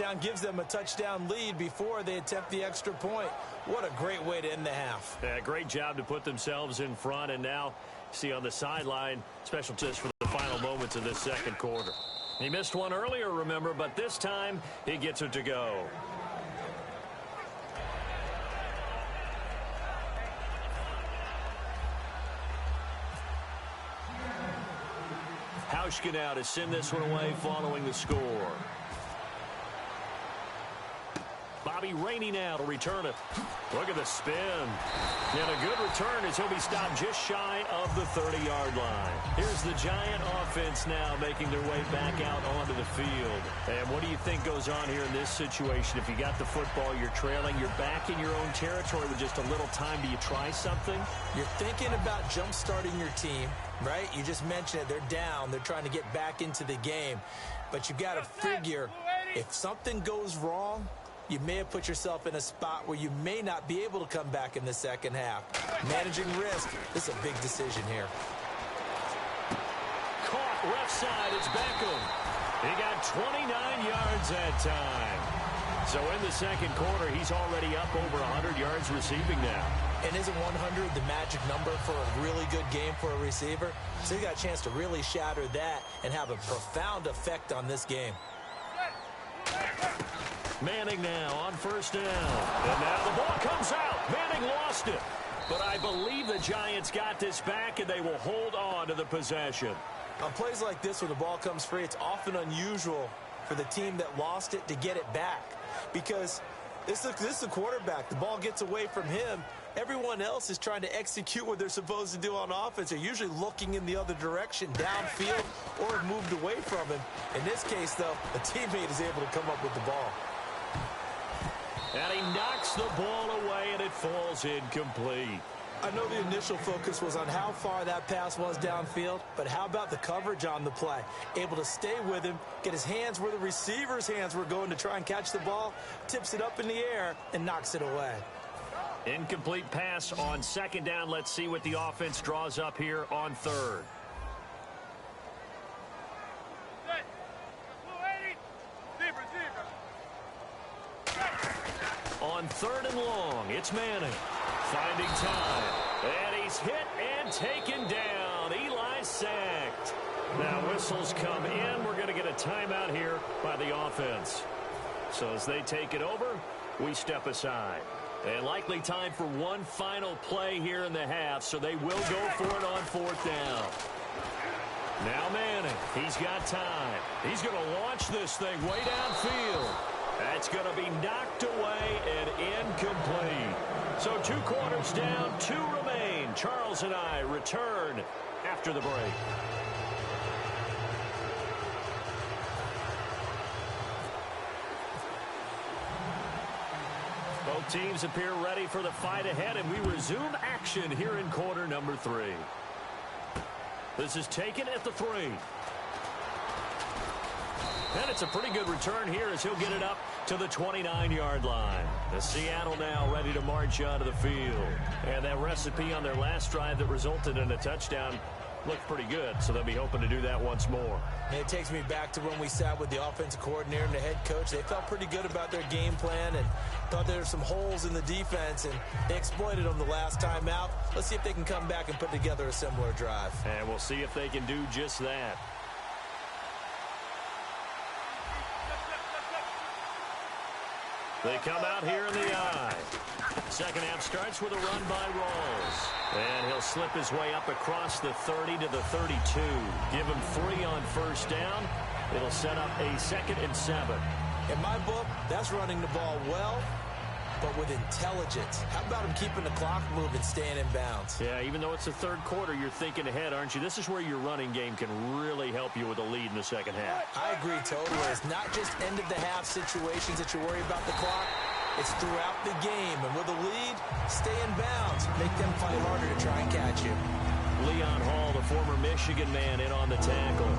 touchdown gives them a touchdown lead before they attempt the extra point. What a great way to end the half. Yeah, great job to put themselves in front, and now see on the sideline, special just for the final moments of this second quarter. He missed one earlier, remember, but this time he gets it to go. Hauschka now to send this one away following the score. Bobby Rainey now to return it. Look at the spin. And a good return as he'll be stopped just shy of the 30-yard line. Here's the Giant offense now making their way back out onto the field. And what do you think goes on here in this situation? If you got the football, you're trailing, you're back in your own territory with just a little time. Do you try something? You're thinking about jump-starting your team, right? You just mentioned it. They're down. They're trying to get back into the game. But you've got to figure if something goes wrong, you may have put yourself in a spot where you may not be able to come back in the second half. Managing risk, this is a big decision here. Caught left side, it's Beckham. He got 29 yards that time. So in the second quarter, he's already up over 100 yards receiving now. And isn't 100 the magic number for a really good game for a receiver? So you got a chance to really shatter that and have a profound effect on this game. Manning now on first down. And now the ball comes out. Manning lost it. But I believe the Giants got this back, and they will hold on to the possession. On plays like this, when the ball comes free, it's often unusual for the team that lost it to get it back. Because this is the quarterback. The ball gets away from him. Everyone else is trying to execute what they're supposed to do on offense. They're usually looking in the other direction, downfield, or have moved away from him. In this case, though, a teammate is able to come up with the ball. And he knocks the ball away, and it falls incomplete. I know the initial focus was on how far that pass was downfield, but how about the coverage on the play? Able to stay with him, get his hands where the receiver's hands were going to try and catch the ball, tips it up in the air, and knocks it away. Incomplete pass on second down. Let's see what the offense draws up here on third. On third and long, it's Manning. Finding time. And he's hit and taken down. Eli sacked. Now whistles come in. We're going to get a timeout here by the offense. So as they take it over, we step aside. And likely time for one final play here in the half, so they will go for it on fourth down. Now Manning, he's got time. He's going to launch this thing way downfield. That's going to be knocked away and incomplete. So 2 quarters down, 2 remain. Charles and I return after the break. Both teams appear ready for the fight ahead, and we resume action here in quarter number 3. This is taken at the 3. And it's a pretty good return here as he'll get it up to the 29-yard line. The Seattle now ready to march onto the field. And that recipe on their last drive that resulted in a touchdown looked pretty good, so they'll be hoping to do that once more. And it takes me back to when we sat with the offensive coordinator and the head coach. They felt pretty good about their game plan and thought there were some holes in the defense, and they exploited them the last time out. Let's see if they can come back and put together a similar drive. And we'll see if they can do just that. They come out here in the I. Second half starts with a run by Rawls. And he'll slip his way up across the 30 to the 32. Give him 3 on first down. It'll set up a 2nd and 7. In my book, that's running the ball well, but with intelligence. How about him keeping the clock moving, staying in bounds? Yeah, even though it's the third quarter, you're thinking ahead, aren't you? This is where your running game can really help you with a lead in the second half. I agree totally. It's not just end-of-the-half situations that you worry about the clock. It's throughout the game. And with a lead, stay in bounds. Make them fight harder to try and catch you. Leon Hall, the former Michigan man, in on the tackle.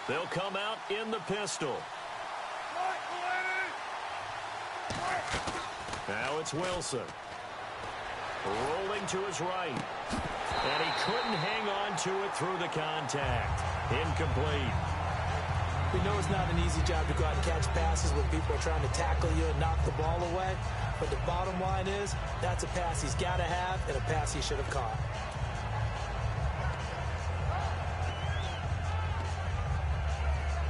They'll come out in the pistol. Now it's Wilson. Rolling to his right. And he couldn't hang on to it through the contact. Incomplete. We know it's not an easy job to go out and catch passes when people are trying to tackle you and knock the ball away. But the bottom line is, that's a pass he's got to have and a pass he should have caught.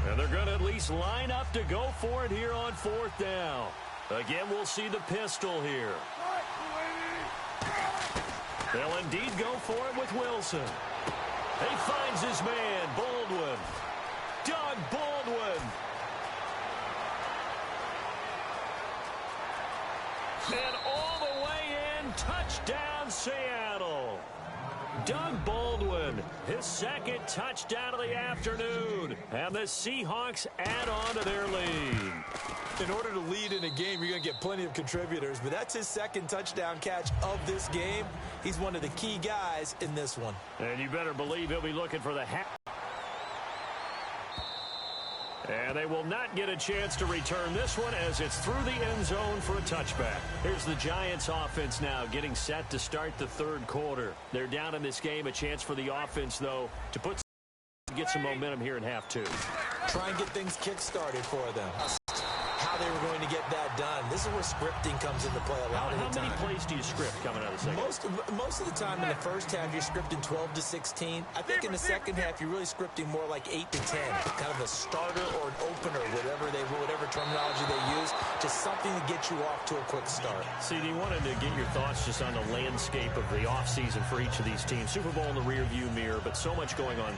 And they're going to at least line up to go for it here on 4th down. Again, we'll see the pistol here. They'll indeed go for it with Wilson. He finds his man, Baldwin. Doug Baldwin. And all the way in, touchdown Seattle. Doug Baldwin, his second touchdown of the afternoon. And the Seahawks add on to their lead. In order to lead in a game, you're going to get plenty of contributors, but that's his second touchdown catch of this game. He's one of the key guys in this one. And you better believe he'll be looking for the half. And they will not get a chance to return this one as it's through the end zone for a touchback. Here's the Giants offense now getting set to start the third quarter. They're down in this game. A chance for the offense, though, to get some momentum here in half 2. Try and get things kick-started for them. How they were going to get that done. This is where scripting comes into play a lot of the time. How many plays do you script coming out of the second? Most of the time in the first half, you're scripting 12 to 16. I think in the second half, you're really scripting more like 8 to 10. Kind of a starter or an opener, whatever terminology they use. Just something to get you off to a quick start. CD, wanted to get your thoughts just on the landscape of the offseason for each of these teams. Super Bowl in the rearview mirror, but so much going on.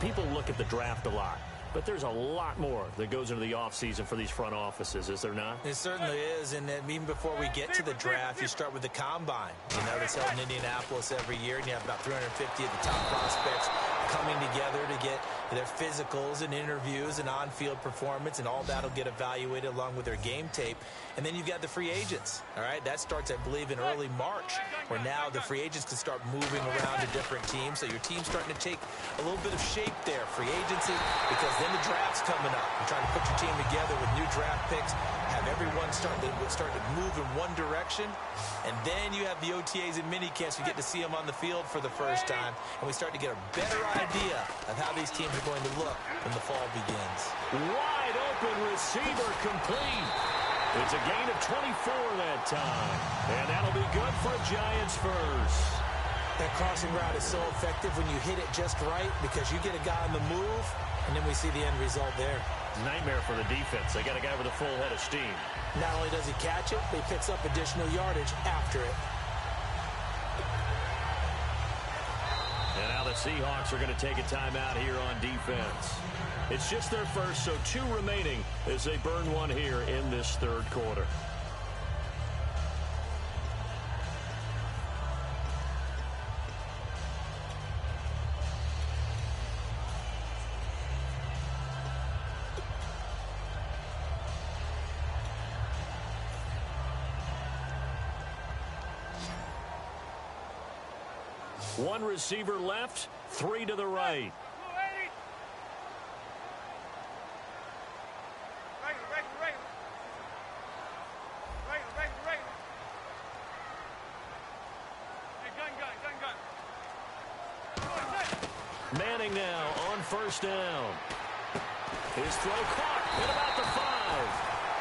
People look at the draft a lot. But there's a lot more that goes into the offseason for these front offices, is there not? It certainly is, and even before we get to the draft, you start with the combine. You know, that's held in Indianapolis every year, and you have about 350 of the top prospects coming together to get their physicals and interviews and on-field performance, and all that will get evaluated along with their game tape. And then you've got the free agents, all right? That starts, I believe, in early March, where now the free agents can start moving around to different teams. So your team's starting to take a little bit of shape there, free agency, because then the draft's coming up. You're trying to put your team together with new draft picks, have everyone start to move in one direction, and then you have the OTAs and minicamps. You get to see them on the field for the first time, and we start to get a better idea of how these teams are going to look when the fall begins. Wide open receiver complete. It's a gain of 24 that time, and that'll be good for Giants first. That crossing route is so effective when you hit it just right because you get a guy on the move, and then we see the end result there. Nightmare for the defense. They got a guy with a full head of steam. Not only does he catch it, but he picks up additional yardage after it. And now the Seahawks are going to take a timeout here on defense. It's just their first, so 2 remaining as they burn one here in this third quarter. One receiver left, 3 to the right. Manning now on first down. His throw caught at about the 5.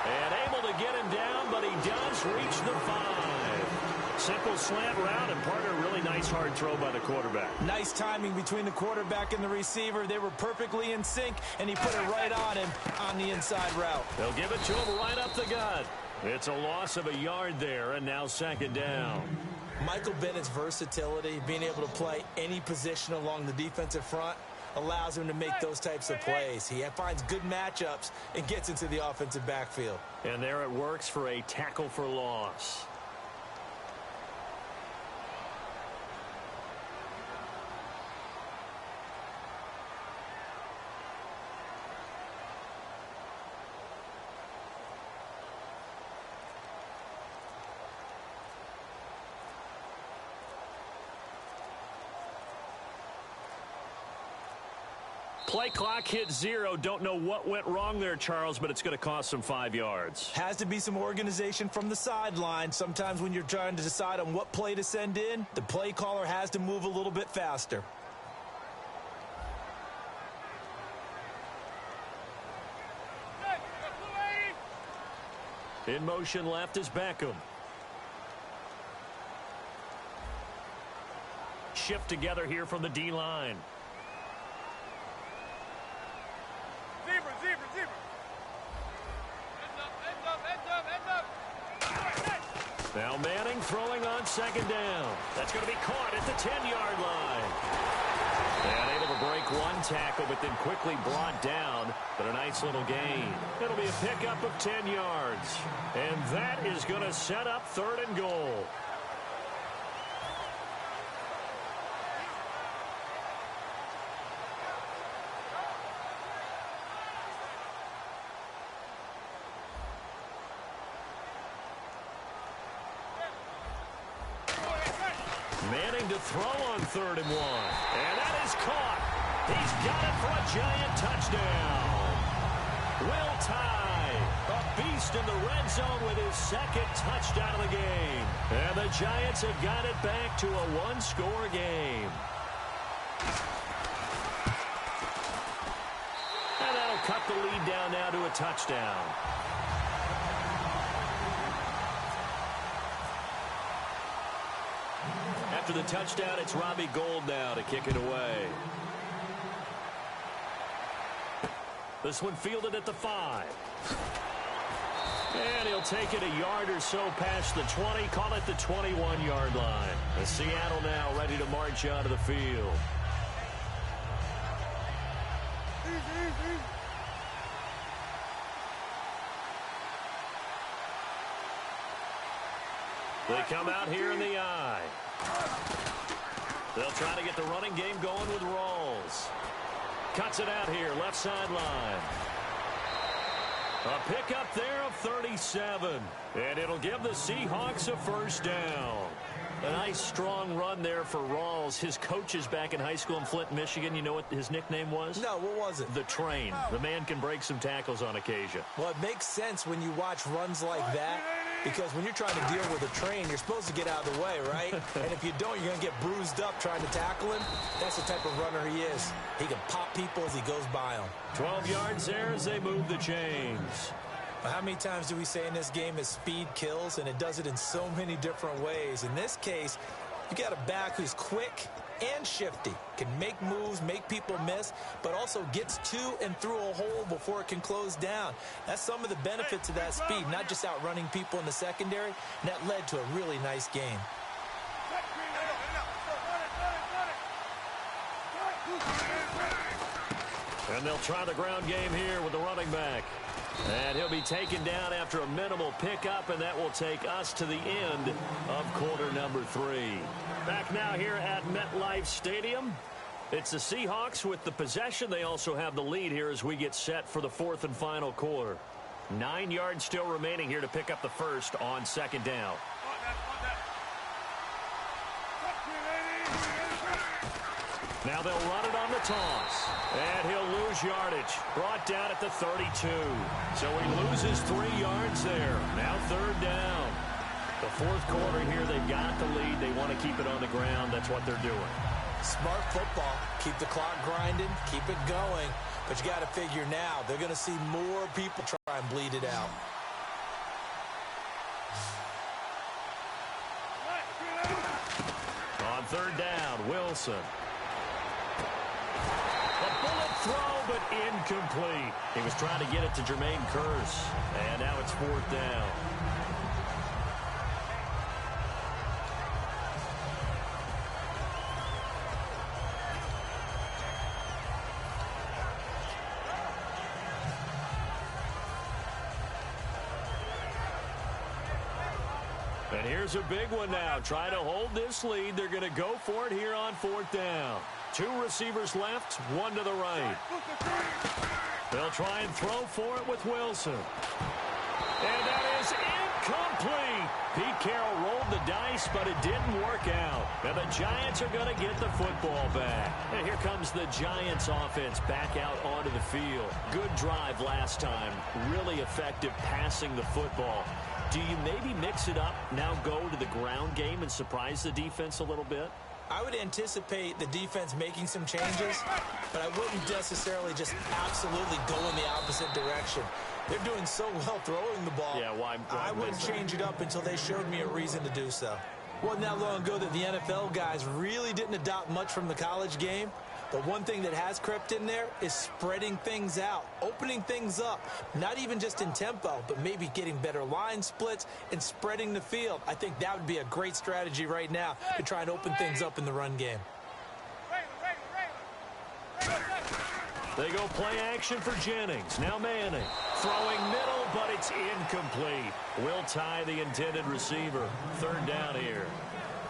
And able to get him down, but he does reach the 5. Simple slant route, and Parker, really nice hard throw by the quarterback. Nice timing between the quarterback and the receiver. They were perfectly in sync, and he put it right on him on the inside route. They'll give it to him right up the gut. It's a loss of a yard there, and now second down. Michael Bennett's versatility, being able to play any position along the defensive front, allows him to make those types of plays. He finds good matchups and gets into the offensive backfield. And there it works for a tackle for loss. Play clock hit 0. Don't know what went wrong there, Charles, but it's going to cost them 5 yards. Has to be some organization from the sideline. Sometimes when you're trying to decide on what play to send in, the play caller has to move a little bit faster. In motion left is Beckham. Shift together here from the D-line. Zebra. Now Manning throwing on second down. That's going to be caught at the 10-yard line. And able to break one tackle, but then quickly brought down. But a nice little gain. It'll be a pickup of 10 yards. And that is going to set up 3rd and goal. Manning to throw on 3rd and 1. And that is caught. He's got it for a giant touchdown. Will Tye, a beast in the red zone with his 2nd touchdown of the game. And the Giants have got it back to a 1-score game. And that'll cut the lead down now to a touchdown. After the touchdown, it's Robbie Gould now to kick it away. This one fielded at the 5. And he'll take it a yard or so past the 20, call it the 21-yard line. And Seattle now ready to march out of the field. They come out here in the eye. They'll try to get the running game going with Rawls. Cuts it out here, left sideline. A pickup there of 37. And it'll give the Seahawks a 1st down. A nice, strong run there for Rawls. His coach is back in high school in Flint, Michigan. You know what his nickname was? No, what was it? The Train. The man can break some tackles on occasion. Well, it makes sense when you watch runs like that, because when you're trying to deal with a train, you're supposed to get out of the way, right? And if you don't, you're going to get bruised up trying to tackle him. That's the type of runner he is. He can pop people as he goes by them. 12 yards there as they move the chains. How many times do we say in this game is speed kills, and it does it in so many different ways. In this case, you got a back who's quick and shifty, can make moves, make people miss, but also gets to and through a hole before it can close down. That's some of the benefits of that speed, not just outrunning people in the secondary, and that led to a really nice game. And they'll try the ground game here with the running back. And he'll be taken down after a minimal pickup, and that will take us to the end of quarter number 3. Back now here at MetLife Stadium. It's the Seahawks with the possession. They also have the lead here as we get set for the 4th and final quarter. 9 yards still remaining here to pick up the 1st on 2nd down. Now they'll run it on the toss. And he'll lose yardage. Brought down at the 32. So he loses 3 yards there. Now 3rd down. The 4th quarter here, they've got the lead. They want to keep it on the ground. That's what they're doing. Smart football. Keep the clock grinding. Keep it going. But you got to figure now, they're going to see more people try and bleed it out. On 3rd down, Wilson. A bullet throw, but incomplete. He was trying to get it to Jermaine Kearse. And now it's 4th down. And here's a big one now. Try to hold this lead. They're going to go for it here on 4th down. 2 receivers left, 1 to the right. They'll try and throw for it with Wilson. And that is incomplete. Pete Carroll rolled the dice, but it didn't work out. And the Giants are going to get the football back. And here comes the Giants offense back out onto the field. Good drive last time. Really effective passing the football. Do you maybe mix it up, now go to the ground game and surprise the defense a little bit? I would anticipate the defense making some changes, but I wouldn't necessarily just absolutely go in the opposite direction. They're doing so well throwing the ball. Yeah, why I wouldn't change it up until they showed me a reason to do so. Wasn't that long ago that the NFL guys really didn't adopt much from the college game. But one thing that has crept in there is spreading things out, opening things up, not even just in tempo, but maybe getting better line splits and spreading the field. I think that would be a great strategy right now to try and open things up in the run game. They go play action for Jennings. Now Manning. Throwing middle, but it's incomplete. Will tie the intended receiver. Third down here.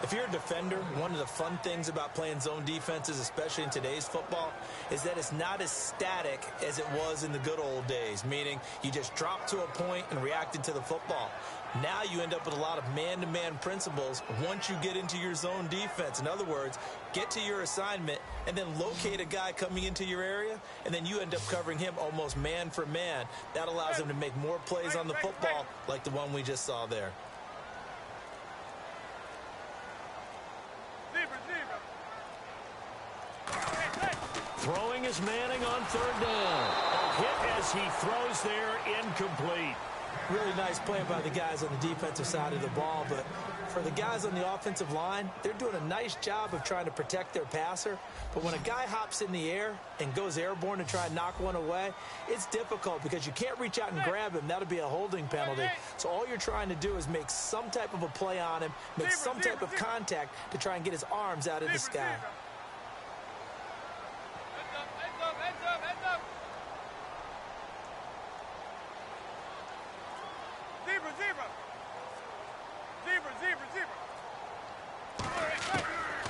If you're a defender, one of the fun things about playing zone defenses, especially in today's football, is that it's not as static as it was in the good old days, meaning you just drop to a point and reacted to the football. Now you end up with a lot of man-to-man principles once you get into your zone defense. In other words, get to your assignment and then locate a guy coming into your area, and then you end up covering him almost man for man. That allows him to make more plays on the football like the one we just saw there. Throwing is Manning on third down. A hit as he throws there, incomplete. Really nice play by the guys on the defensive side of the ball, but for the guys on the offensive line, they're doing a nice job of trying to protect their passer. But when a guy hops in the air and goes airborne to try and knock one away, it's difficult because you can't reach out and grab him. That'll be a holding penalty. So all you're trying to do is make some type of a play on him, make some type of contact to try and get his arms out of the sky.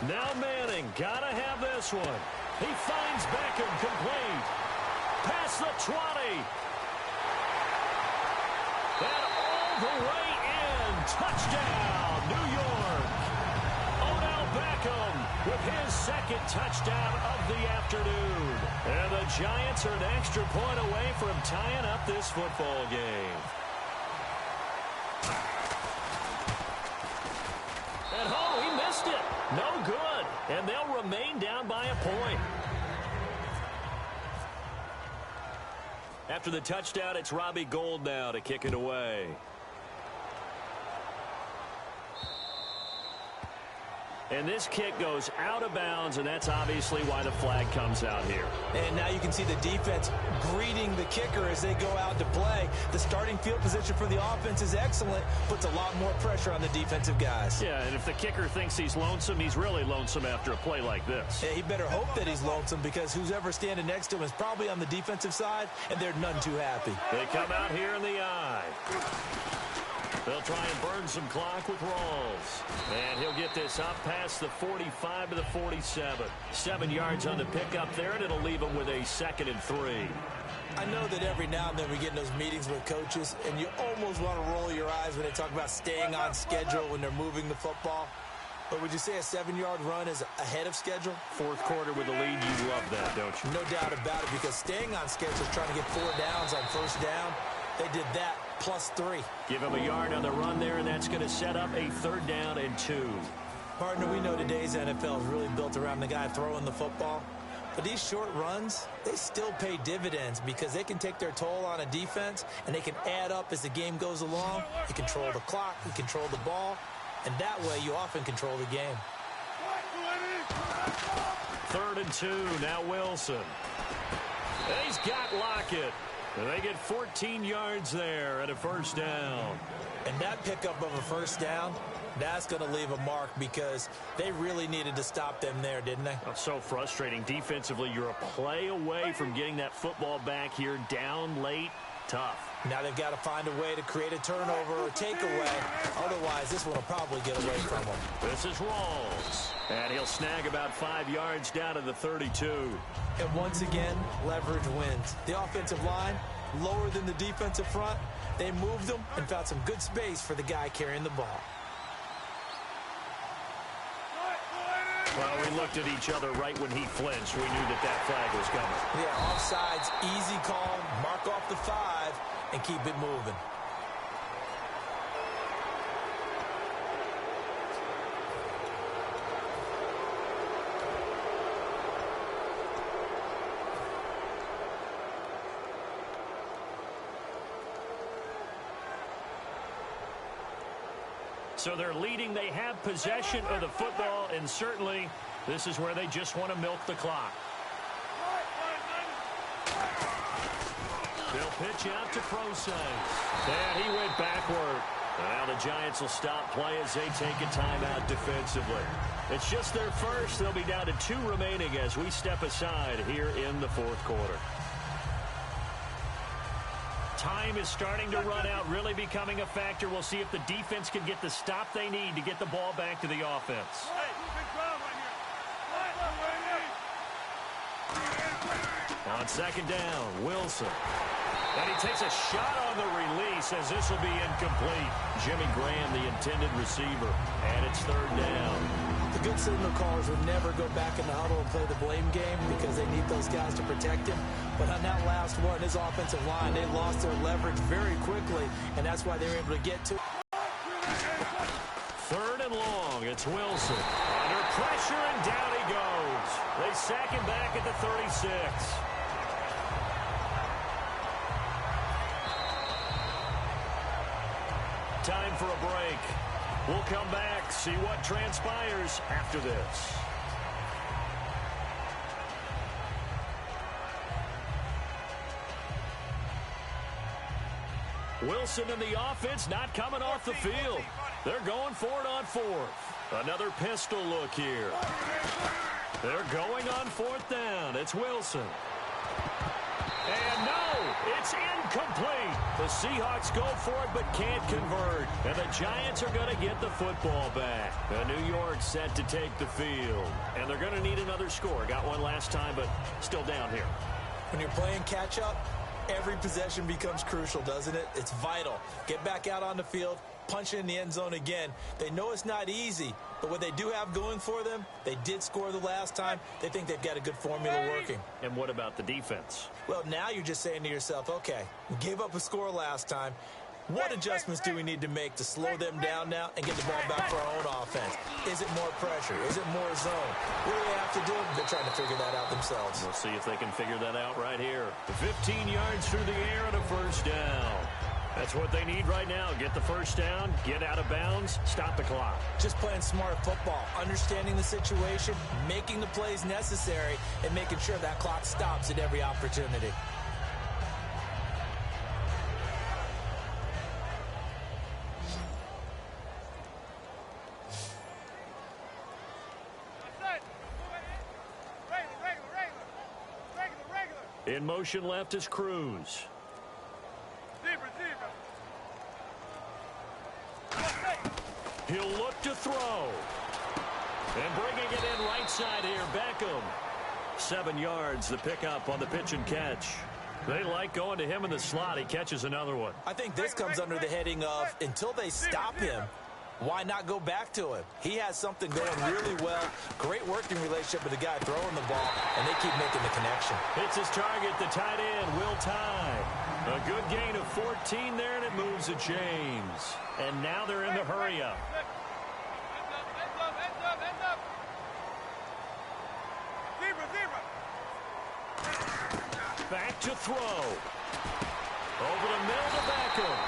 Now Manning, gotta have this one. He finds Beckham, complete. Past the 20. And all the way in. Touchdown, New York. Odell Beckham with his second touchdown of the afternoon. And the Giants are an extra point away from tying up this football game. At home, he missed it. No good. And they'll remain down by a point. After the touchdown, it's Robbie Gould now to kick it away. And this kick goes out of bounds, and that's obviously why the flag comes out here. And now you can see the defense greeting the kicker as they go out to play. The starting field position for the offense is excellent, puts a lot more pressure on the defensive guys. Yeah, and if the kicker thinks he's lonesome, he's really lonesome after a play like this. Yeah, he better hope that he's lonesome because who's ever standing next to him is probably on the defensive side, and they're none too happy. They come out here in the eye. They'll try and burn some clock with Rawls. And he'll get this up past the 45 to the 47. 7 yards on the pickup there, and it'll leave him with a 2nd and 3. I know that every now and then we get in those meetings with coaches, and you almost want to roll your eyes when they talk about staying on schedule when they're moving the football. But would you say a 7-yard run is ahead of schedule? Fourth quarter with a lead, you love that, don't you? No doubt about it, because staying on schedule is trying to get 4 downs on first down. They did that, +3. Give him a yard on the run there, and that's going to set up a 3rd down and 2. Partner, we know today's NFL is really built around the guy throwing the football. But these short runs, they still pay dividends because they can take their toll on a defense, and they can add up as the game goes along. You control the clock, you control the ball, and that way you often control the game. 3rd and 2, now Wilson. And he's got Lockett. And they get 14 yards there at a 1st down. And that pickup of a 1st down, that's going to leave a mark because they really needed to stop them there, didn't they? That's so frustrating. Defensively, you're a play away from getting that football back here down late. Tough. Now they've got to find a way to create a turnover or takeaway. Otherwise, this one will probably get away from them. This is Rawls. And he'll snag about 5 yards down to the 32. And once again, leverage wins. The offensive line, lower than the defensive front. They moved them and found some good space for the guy carrying the ball. Well, we looked at each other right when he flinched. We knew that that flag was coming. Yeah, offsides, easy call, mark off the 5, and keep it moving. So they're leading. They have possession of the football, and certainly this is where they just want to milk the clock. They'll pitch out to Process. And he went backward. Now the Giants will stop play as they take a timeout defensively. It's just their first. They'll be down to 2 remaining as we step aside here in the fourth quarter. Time is starting to run out, really becoming a factor. We'll see if the defense can get the stop they need to get the ball back to the offense. On second down, Wilson. And he takes a shot on the release as this will be incomplete. Jimmy Graham, the intended receiver, and it's third down. The good signal callers would never go back in the huddle and play the blame game because they need those guys to protect him. But on that last one, his offensive line, they lost their leverage very quickly, and that's why they were able to get to. Third and long, it's Wilson. Under pressure, and down he goes. They sack him back at the 36. Time for a break. We'll come back, see what transpires after this. Wilson and the offense not coming off the field. They're going for it on 4th. Another pistol look here. They're going on 4th down. It's Wilson. And no, it's incomplete. The Seahawks go for it but can't convert. And the Giants are going to get the football back. New York set to take the field. And they're going to need another score. Got one last time, but still down here. When you're playing catch-up, every possession becomes crucial, doesn't it? It's vital. Get back out on the field, punch it in the end zone again. They know it's not easy, but what they do have going for them, they did score the last time. They think they've got a good formula working. And what about the defense? Well, now you're just saying to yourself, okay, we gave up a score last time. What adjustments do we need to make to slow them down now and get the ball back for our own offense? Is it more pressure? Is it more zone? What do they have to do? They're trying to figure that out themselves. We'll see if they can figure that out right here. 15 yards through the air and a first down. That's what they need right now. Get the first down, get out of bounds, stop the clock. Just playing smart football, understanding the situation, making the plays necessary, and making sure that clock stops at every opportunity. In motion left is Cruz. He'll look to throw. And bringing it in right side here, Beckham. 7 yards, the pickup on the pitch and catch. They like going to him in the slot. He catches another one. I think this comes under the heading of, until they stop him, why not go back to him? He has something going really well. Great working relationship with the guy throwing the ball, and they keep making the connection. It's his target, the tight end, Will Tye. A good gain of 14 there, and it moves to James. And now they're in the hurry-up. Back to throw. Over the middle to Beckham.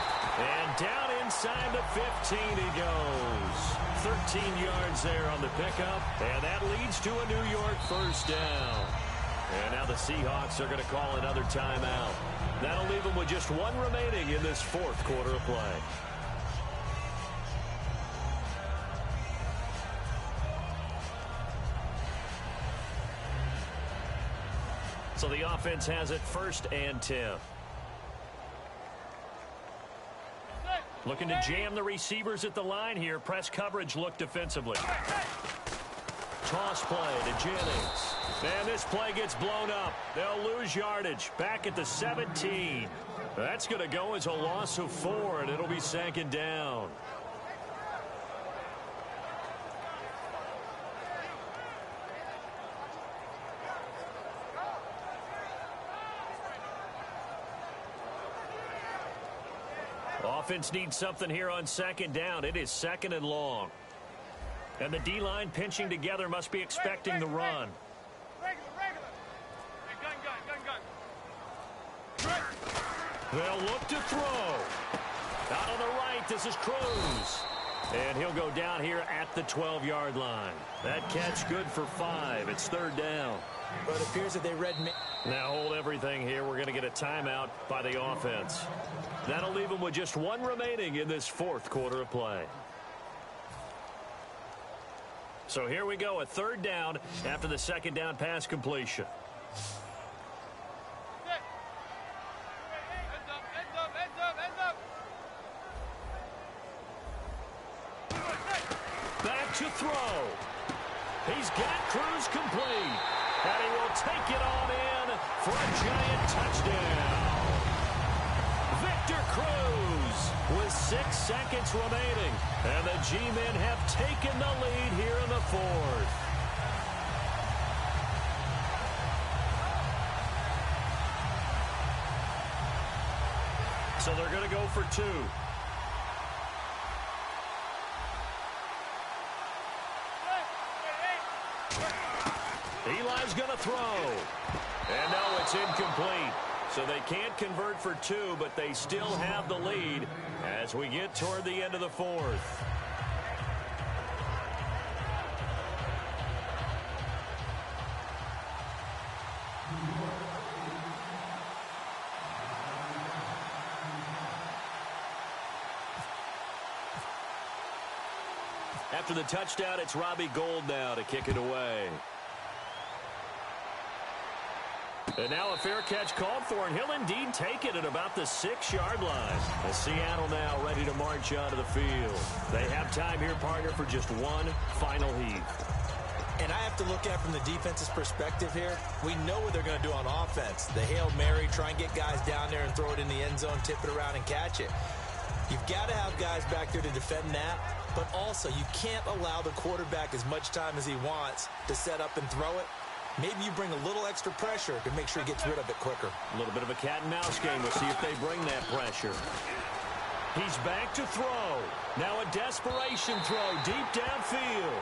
And down inside the 15 he goes. 13 yards there on the pickup. And that leads to a New York first down. And now the Seahawks are going to call another timeout. That'll leave them with just 1 remaining in this fourth quarter of play. So the offense has it 1st and 10. Looking to jam the receivers at the line here. Press coverage look defensively. Toss play to Jennings. And this play gets blown up. They'll lose yardage. Back at the 17. That's going to go as a loss of 4, and it'll be 2nd down. Offense needs something here on second down. It is second and long. And the D-line pinching together must be expecting the run. Regular. Hey, gun. They'll look to throw. Out on the right, this is Cruz. And he'll go down here at the 12-yard line. That catch good for 5. It's third down. But it appears that they read me. Now hold everything here. We're going to get a timeout by the offense. That'll leave them with just one remaining in this fourth quarter of play. So here we go, a third down after the second down pass completion. Back to throw. He's got Cruz complete. And he will take it on in for a giant touchdown. Victor Cruz with 6 seconds remaining. And the G-men have taken the lead here in the fourth. So they're going to go for 2. Eli's going to throw. And no, it's incomplete. So they can't convert for 2, but they still have the lead as we get toward the end of the fourth. After the touchdown, it's Robbie Gould now to kick it away. And now a fair catch called for, and he'll indeed take it at about the 6-yard line. And Seattle now ready to march onto the field. They have time here, partner, for just one final heave. And I have to look at from the defense's perspective here. We know what they're going to do on offense. The Hail Mary, try and get guys down there and throw it in the end zone, tip it around and catch it. You've got to have guys back there to defend that, but also you can't allow the quarterback as much time as he wants to set up and throw it. Maybe you bring a little extra pressure to make sure he gets rid of it quicker. A little bit of a cat and mouse game. We'll see if they bring that pressure. He's back to throw. Now a desperation throw deep downfield.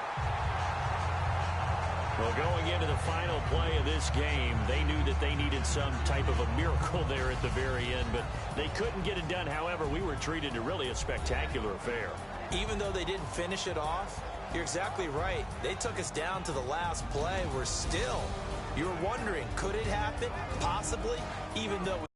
Well, going into the final play of this game, they knew that they needed some type of a miracle there at the very end, but they couldn't get it done. However, we were treated to really a spectacular affair. Even though they didn't finish it off, you're exactly right. They took us down to the last play. You're wondering, could it happen? Possibly, even though